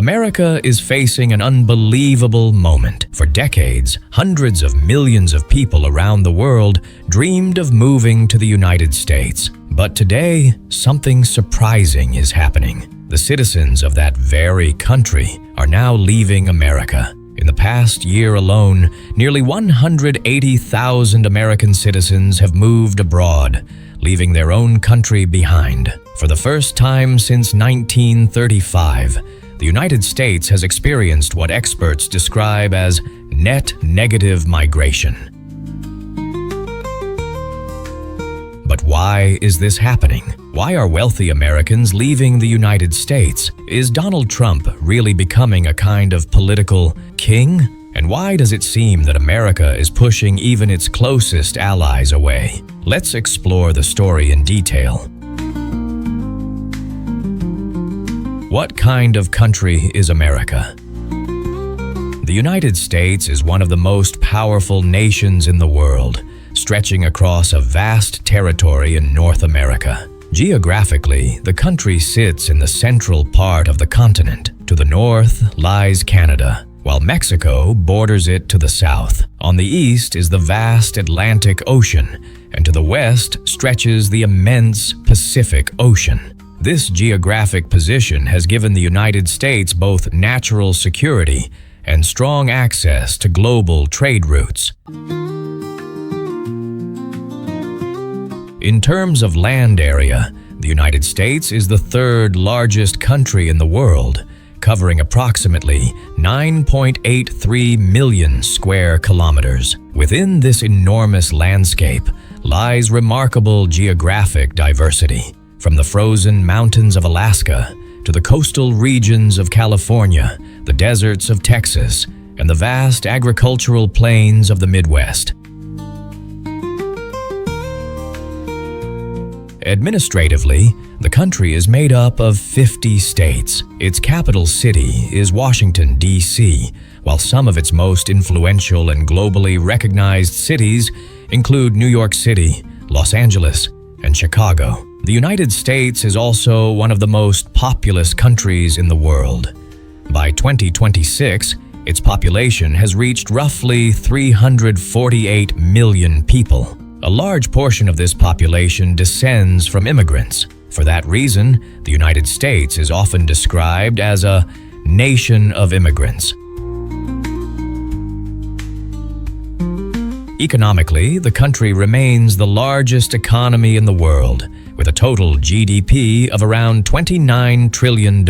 America is facing an unbelievable moment. For decades, hundreds of millions of people around the world dreamed of moving to the United States. But today, something surprising is happening. The citizens of that very country are now leaving America. In the past year alone, nearly 180,000 American citizens have moved abroad, leaving their own country behind. For the first time since 1935, the United States has experienced what experts describe as net negative migration. But why is this happening? Why are wealthy Americans leaving the United States? Is Donald Trump really becoming a kind of political king? And why does it seem that America is pushing even its closest allies away? Let's explore the story in detail. What kind of country is America? The United States is one of the most powerful nations in the world, stretching across a vast territory in North America. Geographically, the country sits in the central part of the continent. To the north lies Canada, while Mexico borders it to the south. On the east is the vast Atlantic Ocean, and to the west stretches the immense Pacific Ocean. This geographic position has given the United States both natural security and strong access to global trade routes. In terms of land area, the United States is the third largest country in the world, covering approximately 9.83 million square kilometers. Within this enormous landscape lies remarkable geographic diversity. From the frozen mountains of Alaska to the coastal regions of California, the deserts of Texas, and the vast agricultural plains of the Midwest. Administratively, the country is made up of 50 states. Its capital city is Washington, D.C., while some of its most influential and globally recognized cities include New York City, Los Angeles, and Chicago. The United States is also one of the most populous countries in the world. By 2026, its population has reached roughly 348 million people. A large portion of this population descends from immigrants. For that reason, the United States is often described as a nation of immigrants. Economically, the country remains the largest economy in the world, with a total GDP of around $29 trillion.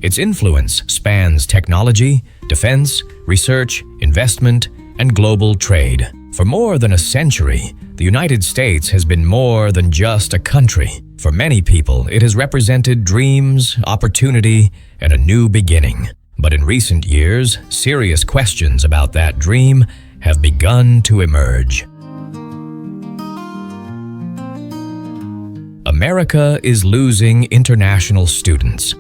Its influence spans technology, defense, research, investment, and global trade. For more than a century, the United States has been more than just a country. For many people, it has represented dreams, opportunity, and a new beginning. But in recent years, serious questions about that dream have begun to emerge. America is losing international students.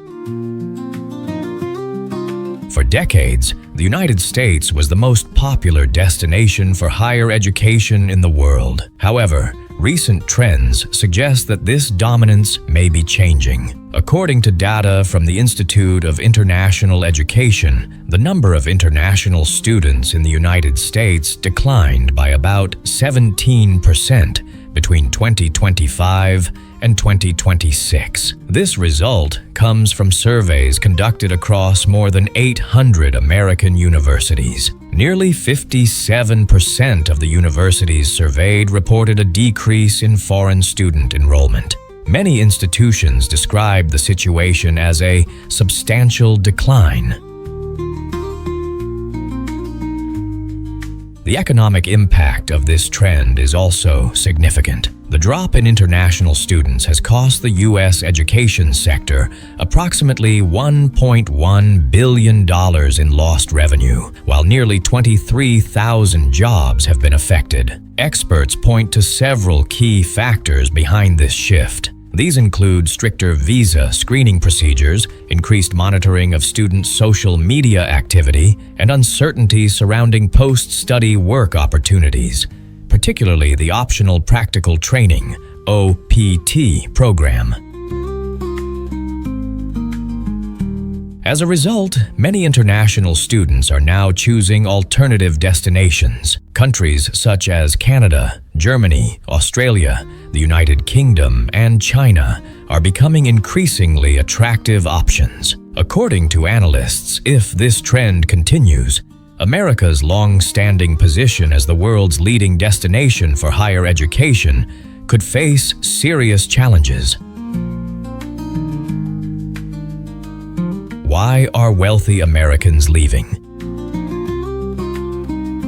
For decades, the United States was the most popular destination for higher education in the world. However, recent trends suggest that this dominance may be changing. According to data from the Institute of International Education, the number of international students in the United States declined by about 17% between 2025 and 2026. This result comes from surveys conducted across more than 800 American universities. Nearly 57% of the universities surveyed reported a decrease in foreign student enrollment. Many institutions describe the situation as a substantial decline. The economic impact of this trend is also significant. The drop in international students has cost the U.S. education sector approximately $1.1 billion in lost revenue, while nearly 23,000 jobs have been affected. Experts point to several key factors behind this shift. These include stricter visa screening procedures, increased monitoring of students' social media activity, and uncertainty surrounding post-study work opportunities, particularly the Optional Practical Training (OPT) program. As a result, many international students are now choosing alternative destinations. Countries such as Canada, Germany, Australia, the United Kingdom, and China are becoming increasingly attractive options. According to analysts, if this trend continues, America's long-standing position as the world's leading destination for higher education could face serious challenges. Why are wealthy Americans leaving?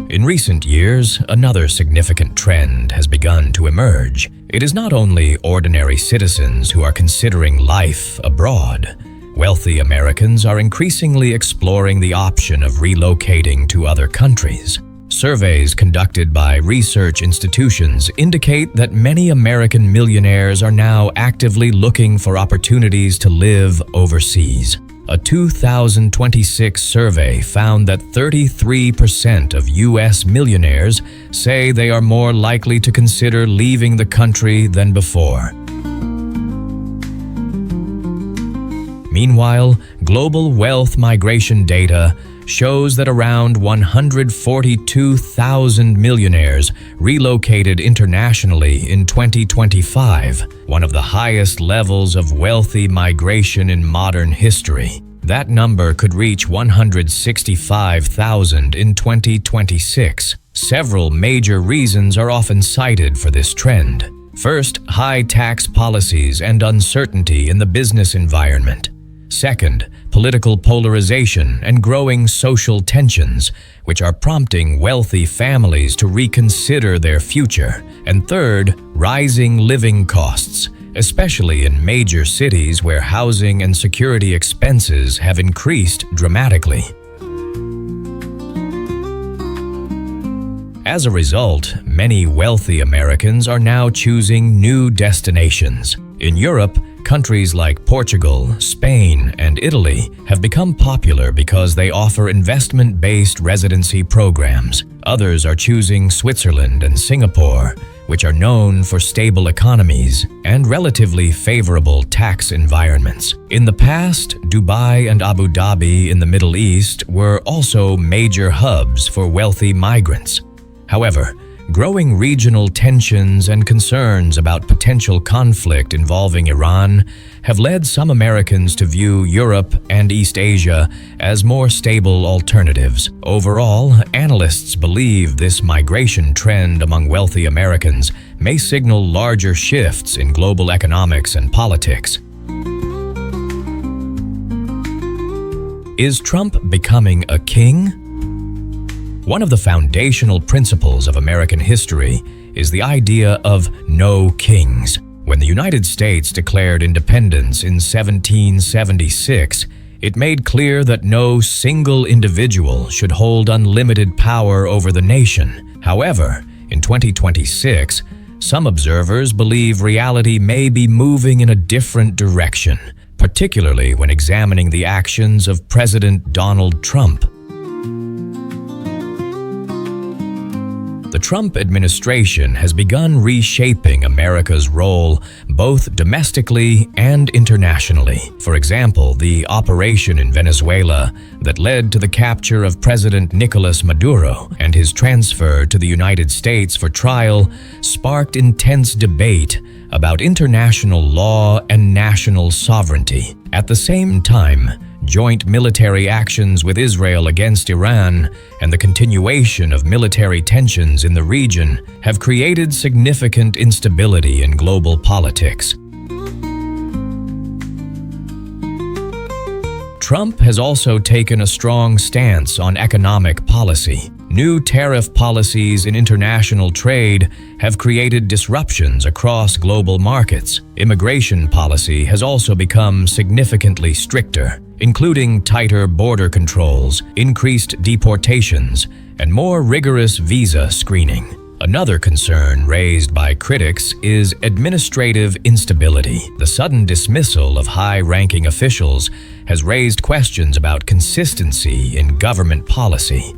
In recent years, another significant trend has begun to emerge. It is not only ordinary citizens who are considering life abroad. Wealthy Americans are increasingly exploring the option of relocating to other countries. Surveys conducted by research institutions indicate that many American millionaires are now actively looking for opportunities to live overseas. A 2026 survey found that 33% of U.S. millionaires say they are more likely to consider leaving the country than before. Meanwhile, global wealth migration data shows that around 142,000 millionaires relocated internationally in 2025, one of the highest levels of wealthy migration in modern history. That number could reach 165,000 in 2026. Several major reasons are often cited for this trend. First, high tax policies and uncertainty in the business environment. Second, political polarization and growing social tensions, which are prompting wealthy families to reconsider their future. And third, rising living costs, especially in major cities where housing and security expenses have increased dramatically. As a result, many wealthy Americans are now choosing new destinations. In Europe, countries like Portugal, Spain, and Italy have become popular because they offer investment-based residency programs. Others are choosing Switzerland and Singapore, which are known for stable economies and relatively favorable tax environments. In the past, Dubai and Abu Dhabi in the Middle East were also major hubs for wealthy migrants. However, growing regional tensions and concerns about potential conflict involving Iran have led some Americans to view Europe and East Asia as more stable alternatives. Overall, analysts believe this migration trend among wealthy Americans may signal larger shifts in global economics and politics. Is Trump becoming a king? One of the foundational principles of American history is the idea of no kings. When the United States declared independence in 1776, it made clear that no single individual should hold unlimited power over the nation. However, in 2026, some observers believe reality may be moving in a different direction, particularly when examining the actions of President Donald Trump. The Trump administration has begun reshaping America's role both domestically and internationally. For example, the operation in Venezuela that led to the capture of President Nicolas Maduro and his transfer to the United States for trial sparked intense debate about international law and national sovereignty. At the same time, joint military actions with Israel against Iran and the continuation of military tensions in the region have created significant instability in global politics. Trump has also taken a strong stance on economic policy. New tariff policies in international trade have created disruptions across global markets. Immigration policy has also become significantly stricter, including tighter border controls, increased deportations, and more rigorous visa screening. Another concern raised by critics is administrative instability. The sudden dismissal of high-ranking officials has raised questions about consistency in government policy.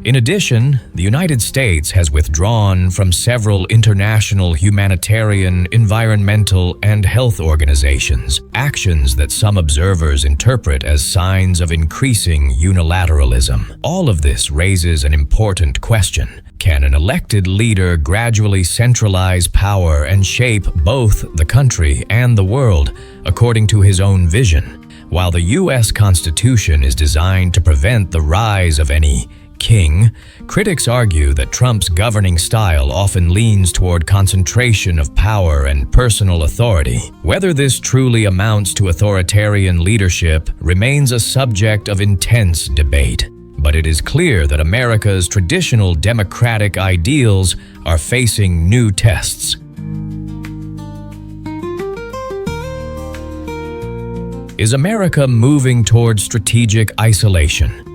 In addition, the United States has withdrawn from several international humanitarian, environmental, and health organizations, actions that some observers interpret as signs of increasing unilateralism. All of this raises an important question. Can an elected leader gradually centralize power and shape both the country and the world according to his own vision? While the U.S. Constitution is designed to prevent the rise of any king, critics argue that Trump's governing style often leans toward concentration of power and personal authority. Whether this truly amounts to authoritarian leadership remains a subject of intense debate. But it is clear that America's traditional democratic ideals are facing new tests. Is America moving toward strategic isolation?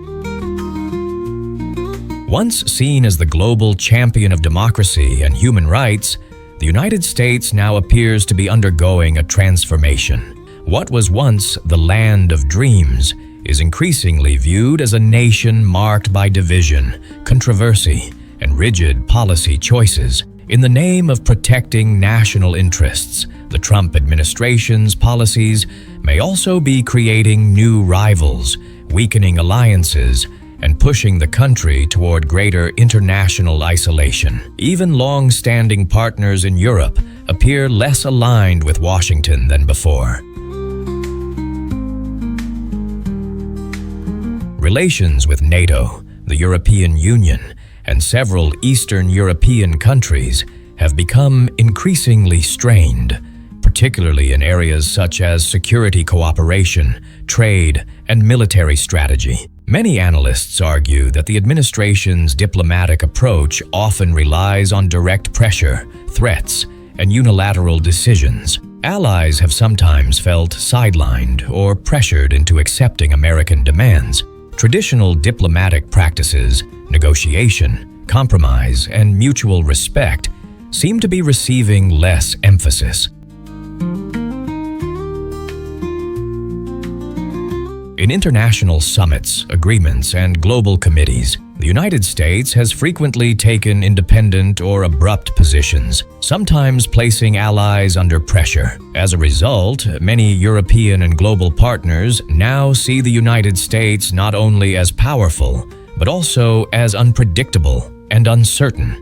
Once seen as the global champion of democracy and human rights, the United States now appears to be undergoing a transformation. What was once the land of dreams is increasingly viewed as a nation marked by division, controversy, and rigid policy choices. In the name of protecting national interests, the Trump administration's policies may also be creating new rivals, weakening alliances, and pushing the country toward greater international isolation. Even long-standing partners in Europe appear less aligned with Washington than before. Relations with NATO, the European Union, and several Eastern European countries have become increasingly strained, particularly in areas such as security cooperation, trade, and military strategy. Many analysts argue that the administration's diplomatic approach often relies on direct pressure, threats, and unilateral decisions. Allies have sometimes felt sidelined or pressured into accepting American demands. Traditional diplomatic practices, negotiation, compromise, and mutual respect seem to be receiving less emphasis. In international summits, agreements, and global committees, the United States has frequently taken independent or abrupt positions, sometimes placing allies under pressure. As a result, many European and global partners now see the United States not only as powerful, but also as unpredictable and uncertain.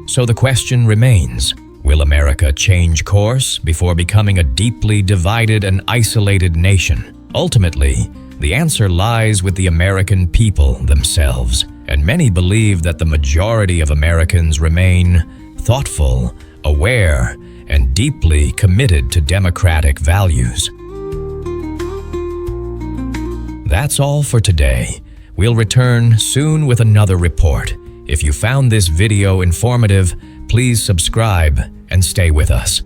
So the question remains: will America change course before becoming a deeply divided and isolated nation? Ultimately, the answer lies with the American people themselves, and many believe that the majority of Americans remain thoughtful, aware, and deeply committed to democratic values. That's all for today. We'll return soon with another report. If you found this video informative, please subscribe and stay with us.